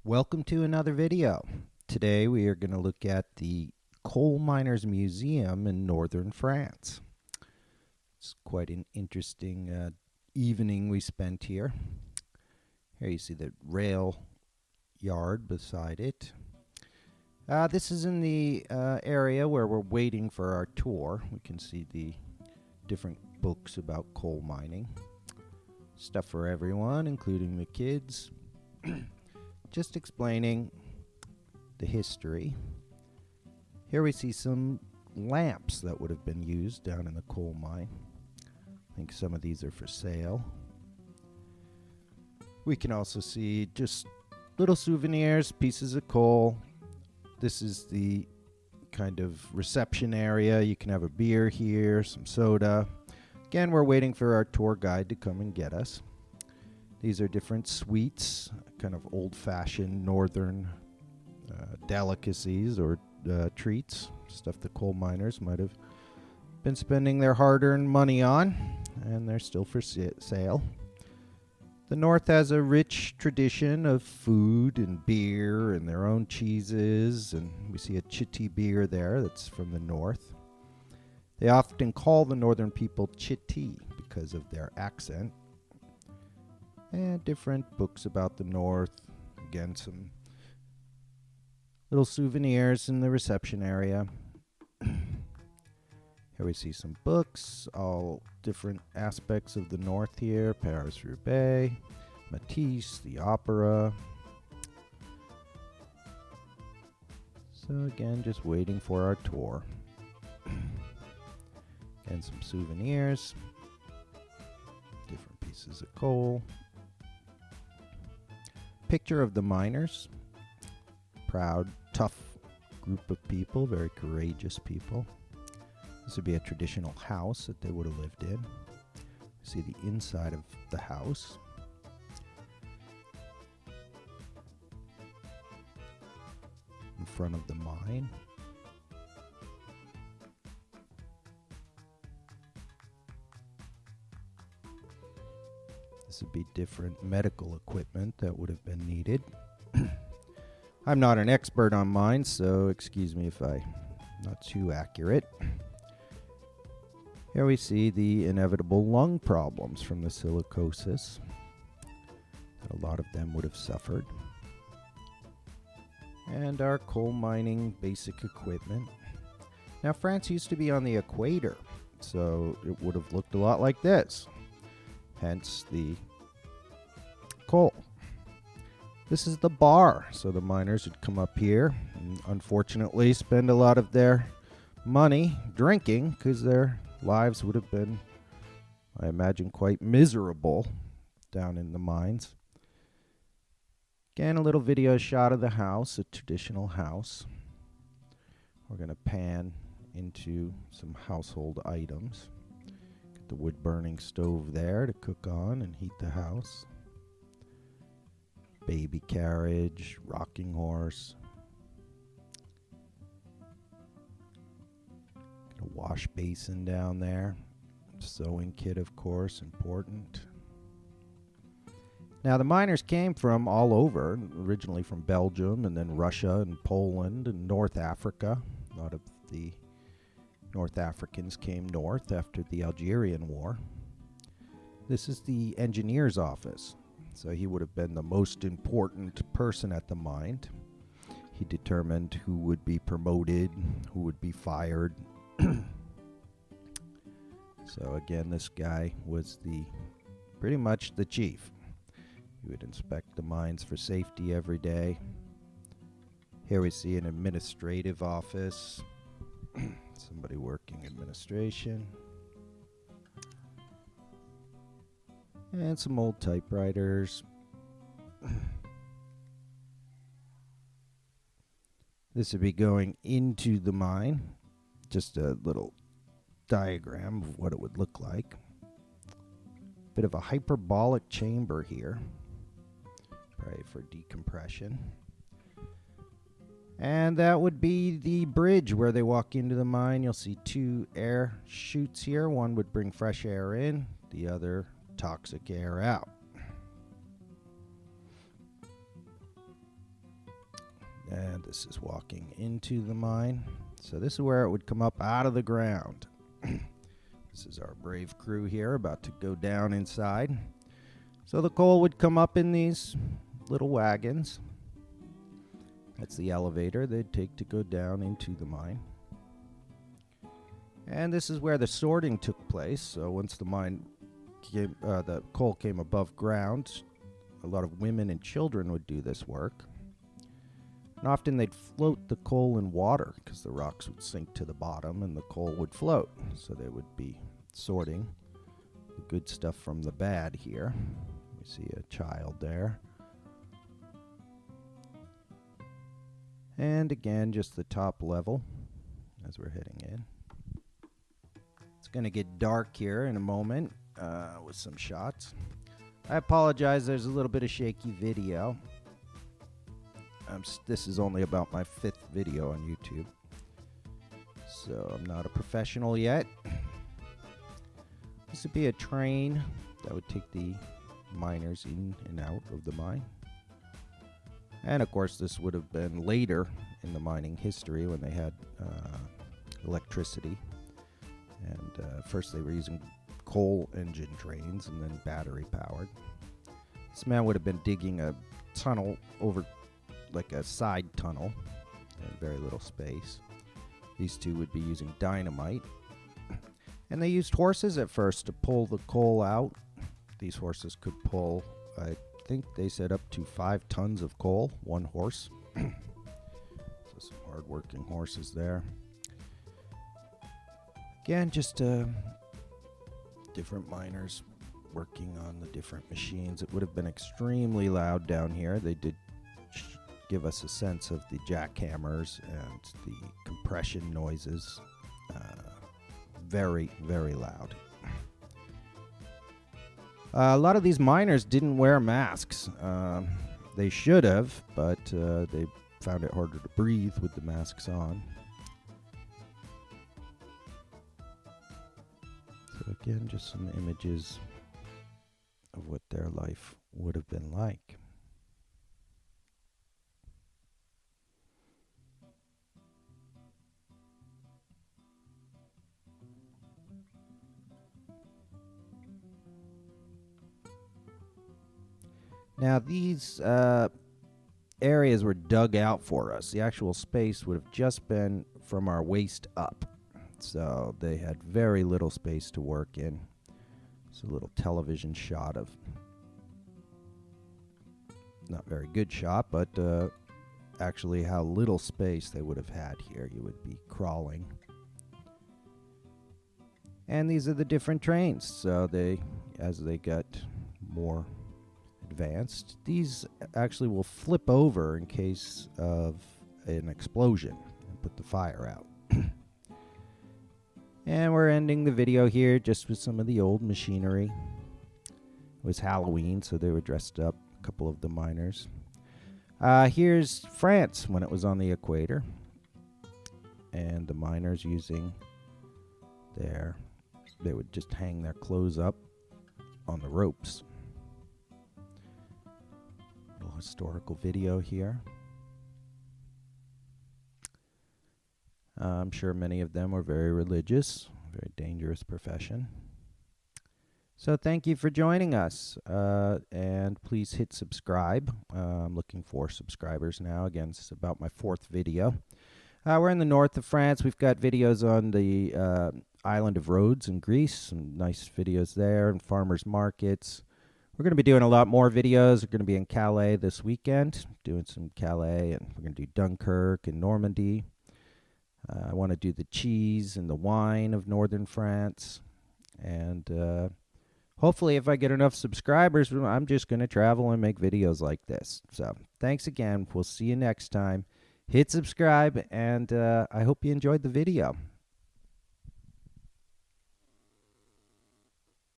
Welcome to another video. Today we are going to look at the Coal Miners Museum in northern France. It's quite an interesting evening we spent here. Here you see the rail yard beside it. This is in the area where we're waiting for our tour. We can see the different books about coal mining. Stuff for everyone, including the kids. Just explaining the history. Here we see some lamps that would have been used down in the coal mine. I think some of these are for sale. We can also see just little souvenirs, pieces of coal. This is the kind of reception area. You can have a beer here, some soda. Again, we're waiting for our tour guide to come and get us. These are different sweets, kind of old-fashioned northern delicacies or treats, stuff the coal miners might have been spending their hard-earned money on, and they're still for sale. The north has a rich tradition of food and beer and their own cheeses, and we see a Chitty beer there that's from the north. They often call the northern people Chitty because of their accent. And different books about the north. Again, some little souvenirs in the reception area. Here we see some books, all different aspects of the north here. Paris-Roubaix, Matisse, the opera. So again, just waiting for our tour. And some souvenirs. Different pieces of coal. Picture of the miners. Proud, tough group of people, very courageous people. This would be a traditional house that they would have lived in. See the inside of the house. In front of the mine. This would be different medical equipment that would have been needed. I'm not an expert on mines, so excuse me if I'm not too accurate. Here we see the inevitable lung problems from the silicosis. A lot of them would have suffered. And our coal mining basic equipment. Now, France used to be on the equator, so it would have looked a lot like this. Hence the coal. This is the bar, so the miners would come up here and unfortunately spend a lot of their money drinking because their lives would have been, I imagine, quite miserable down in the mines. Again, a little video shot of the house, a traditional house. We're going to pan into some household items. The wood-burning stove there to cook on and heat the house. Baby carriage, rocking horse. Got a wash basin down there. Sewing kit, of course, important. Now, the miners came from all over, originally from Belgium and then Russia and Poland and North Africa. A lot of the North Africans came north after the Algerian War. This is the engineer's office. So he would have been the most important person at the mine. He determined who would be promoted, who would be fired. So again, this guy was pretty much the chief. He would inspect the mines for safety every day. Here we see an administrative office. Somebody working administration. And some old typewriters. This would be going into the mine. Just a little diagram of what it would look like. Bit of a hyperbolic chamber here. Probably for decompression. And that would be the bridge where they walk into the mine. You'll see two air chutes here. One would bring fresh air in, the other toxic air out. And this is walking into the mine. So this is where it would come up out of the ground. This is our brave crew here about to go down inside. So the coal would come up in these little wagons. That's the elevator they'd take to go down into the mine. And this is where the sorting took place. So once the the coal came above ground, a lot of women and children would do this work. And often they'd float the coal in water because the rocks would sink to the bottom and the coal would float. So they would be sorting the good stuff from the bad here. We see a child there. And again, just the top level as we're heading in. It's going to get dark here in a moment with some shots. I apologize, there's a little bit of shaky video. This is only about my 5th video on YouTube. So I'm not a professional yet. This would be a train that would take the miners in and out of the mine. And of course this would have been later in the mining history when they had electricity. And first they were using coal engine trains and then battery powered. This man would have been digging a tunnel over like a side tunnel in very little space. These two would be using dynamite. And they used horses at first to pull the coal out. These horses could pull, I think they said, up to 5 tons of coal, one horse. So some hard-working horses there. Again, just different miners working on the different machines. It would have been extremely loud down here. They did give us a sense of the jackhammers and the compression noises. Very, very loud. A lot of these miners didn't wear masks. They should have, but they found it harder to breathe with the masks on. So again, just some images of what their life would have been like. Now these areas were dug out for us. The actual space would have just been from our waist up. So they had very little space to work in. It's a little television shot of, not very good shot, but actually how little space they would have had here. You would be crawling. And these are the different trains. So as they got more advanced, these actually will flip over in case of an explosion and put the fire out. And we're ending the video here just with some of the old machinery. It was Halloween, so they were dressed up, a couple of the miners. Here's France when it was on the equator, and the miners using they would just hang their clothes up on the ropes. Little historical video here. I'm sure many of them were very religious, very dangerous profession. So thank you for joining us, and please hit subscribe. I'm looking for subscribers now. Again, this is about my 4th video. We're in the north of France. We've got videos on the island of Rhodes in Greece, some nice videos there, and farmers markets. We're going to be doing a lot more videos. We're going to be in Calais this weekend, doing some Calais, and we're going to do Dunkirk and Normandy. I want to do the cheese and the wine of northern France. And hopefully if I get enough subscribers, I'm just going to travel and make videos like this. So thanks again. We'll see you next time. Hit subscribe, and I hope you enjoyed the video.